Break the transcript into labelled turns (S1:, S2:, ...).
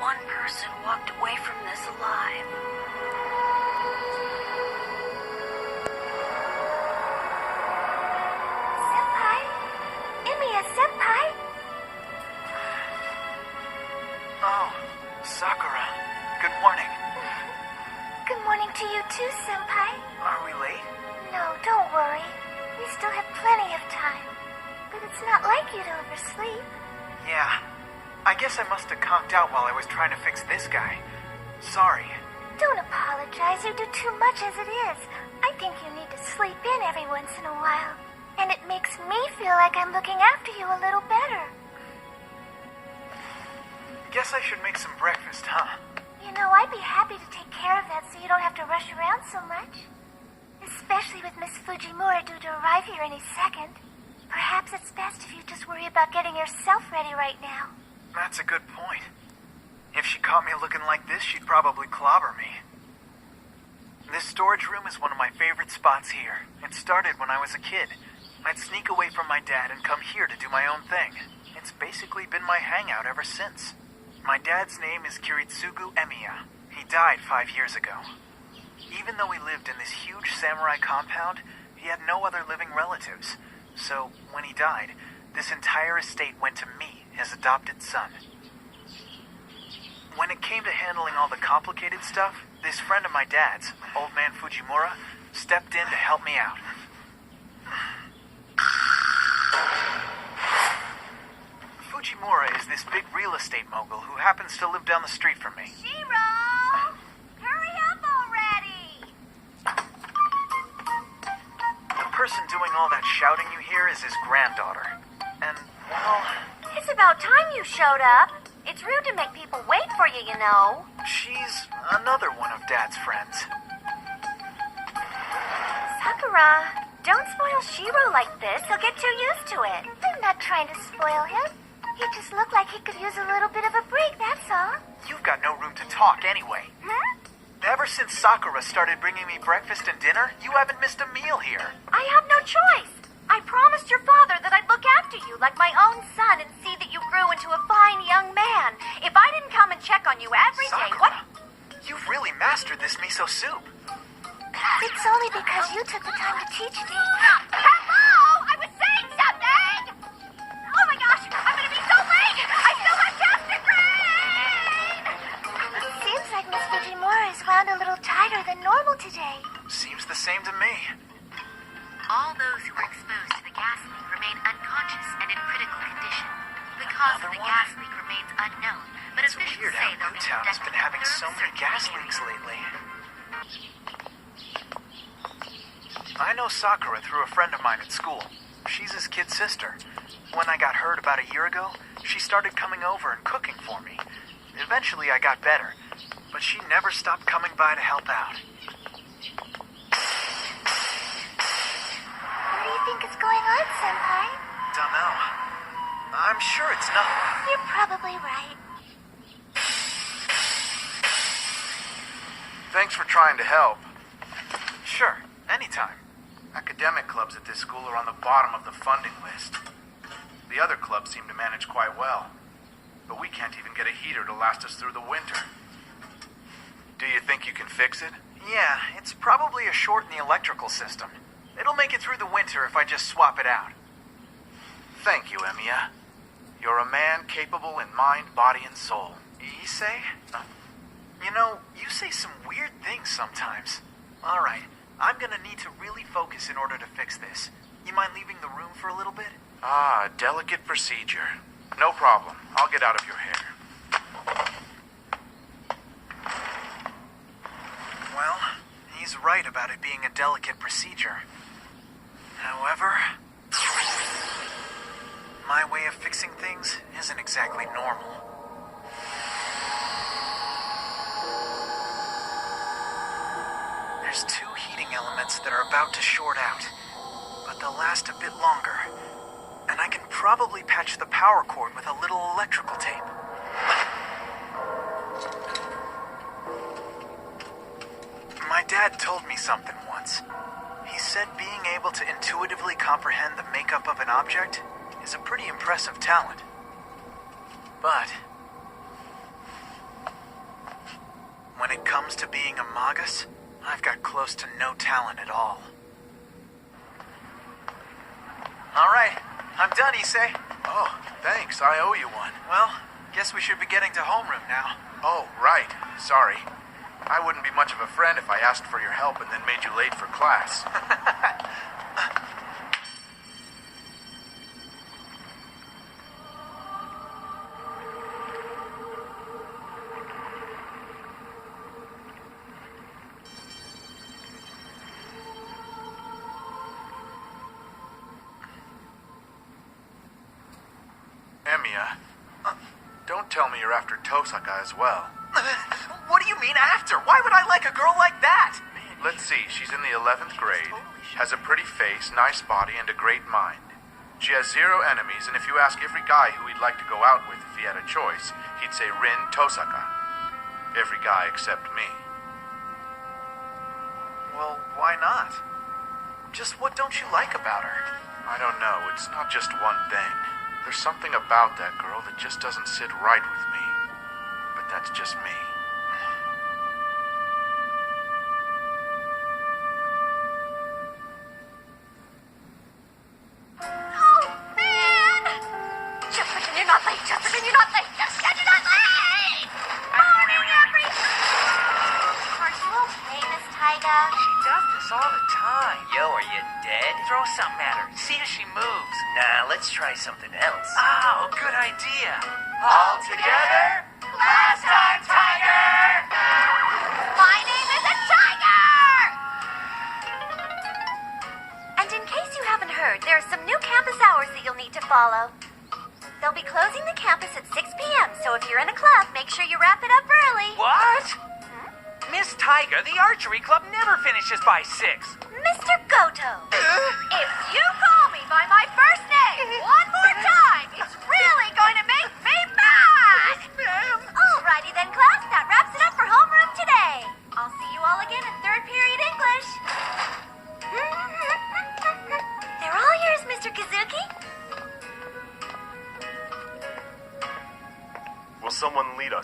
S1: one person walked away from this alive.
S2: Senpai? Emiya Senpai?
S3: Oh, Sakura. Good morning.
S2: Good morning to you too, Senpai.
S3: Are we late?
S2: No, don't worry. We still have plenty of time. But it's not like you to oversleep.
S3: Yeah. I guess I must have conked out while I was trying to fix this guy. Sorry.
S2: Don't apologize. You do too much as it is. I think you need to sleep in every once in a while. And it makes me feel like I'm looking after you a little better.
S3: Guess I should make some breakfast, huh?
S2: You know, I'd be happy to take care of that so you don't have to rush around so much. Especially with Miss Fujimura due to arrive here any second. Perhaps it's best if you just worry about getting yourself ready right now.
S3: That's a good point. If she caught me looking like this, she'd probably clobber me. This storage room is one of my favorite spots here. It started when I was a kid. I'd sneak away from my dad and come here to do my own thing. It's basically been my hangout ever since. My dad's name is Kiritsugu Emiya. He died 5 years ago. Even though he lived in this huge samurai compound, he had no other living relatives. So, when he died, this entire estate went to me, his adopted son. When it came to handling all the complicated stuff, this friend of my dad's, Old Man Fujimura, stepped in to help me out. Fujimura is this big real estate mogul who happens to live down the street from me.
S2: Shiro! Hurry up already!
S3: The person doing all that shouting you hear is his granddaughter. And, well,
S2: It's about time you showed up. It's rude to make people wait for you, you know.
S3: she's another one of Dad's friends.
S2: Sakura, don't spoil Shiro like this. He'll get too used to it. I'm not trying to spoil him. He just looked like he could use a little bit of a break, that's all.
S3: You've got no room to talk anyway.
S2: Huh?
S3: Ever since Sakura started bringing me breakfast and dinner, you haven't missed a meal here.
S2: I have no choice. I promised your father that I'd look after you like my own son and see that you grew into a fine young man. If I didn't come and check on you every day, what?
S3: Sakura, you've really mastered this miso soup.
S2: It's only because you took the time to teach me.
S4: Hello! I was saying something! Oh my gosh, I'm gonna be so late! I still have test to grade!
S2: It seems like Miss Fujimura is wound a little tighter than normal today.
S3: Seems the same to me.
S5: All those who were exposed to the gas leak remain unconscious and in critical condition. The cause of
S3: Another
S5: the
S3: one?
S5: gas leak remains unknown, but
S3: It's
S5: officials
S3: weird
S5: say
S3: how
S5: they'll be
S3: Newtown has
S5: conducting
S3: been having
S5: a
S3: so many
S5: thorough
S3: gas
S5: search
S3: leaks
S5: area.
S3: lately. I know Sakura through a friend of mine at school. She's his kid sister. When I got hurt about a year ago, she started coming over and cooking for me. Eventually I got better, but she never stopped coming by to help out.
S2: What do you think is going on, Senpai?
S3: Dunno. I'm sure it's nothing.
S2: You're probably right.
S6: Thanks for trying to help.
S3: Sure, anytime.
S6: Academic clubs at this school are on the bottom of the funding list. The other clubs seem to manage quite well, but we can't even get a heater to last us through the winter. Do you think you can fix it?
S3: Yeah, it's probably a short in the electrical system. It'll make it through the winter if I just swap it out.
S6: Thank you, Emiya. You're a man capable in mind, body, and soul.
S3: You say? You know, you say some weird things sometimes. All right, I'm gonna need to really focus in order to fix this. You mind leaving the room for a little bit?
S6: Ah, a delicate procedure. No problem. I'll get out of your hair.
S3: Well, he's right about it being a delicate procedure. However, my way of fixing things isn't exactly normal. There's 2 heating elements that are about to short out, but they'll last a bit longer. And I can probably patch the power cord with a little electrical tape. My dad told me something once. He said being able to intuitively comprehend the makeup of an object is a pretty impressive talent. But when it comes to being a Magus, I've got close to no talent at all. Alright, I'm done, Issei.
S6: Oh, thanks. I owe you one.
S3: Well, guess we should be getting to homeroom now.
S6: Oh, right. Sorry. I wouldn't be much of a friend if I asked for your help and then made you late for class. Emiya, don't tell me you're after Tosaka as well.
S3: What do you mean after? Why would I like a girl like that?
S6: Let's see, she's in the 11th grade, has a pretty face, nice body, and a great mind. She has 0 enemies, and if you ask every guy who he'd like to go out with if he had a choice, he'd say Rin Tosaka. Every guy except me.
S3: Well, why not? Just what don't you like about her?
S6: I don't know, it's not just one thing. There's something about that girl that just doesn't sit right with me. But that's just me.
S4: Oh, man! Just pretend you're not late. Just pretend you're not late. Just pretend you're not late! Morning, everyone!
S2: Are you okay, Miss Taiga?
S7: She does this all the time. Yo, are you dead? Throw something at her. See if she moves. Nah, let's try something else. Oh, good idea. All together? Last time, Tiger!
S4: My name is a tiger!
S2: And in case you haven't heard, there are some new campus hours that you'll need to follow. They'll be closing the campus at 6 p.m., so if you're in a club, make sure you wrap it up early.
S7: What? Miss Tiger, the archery club never finishes by 6.
S2: Mr. Goto!
S4: If you call me by my first name one more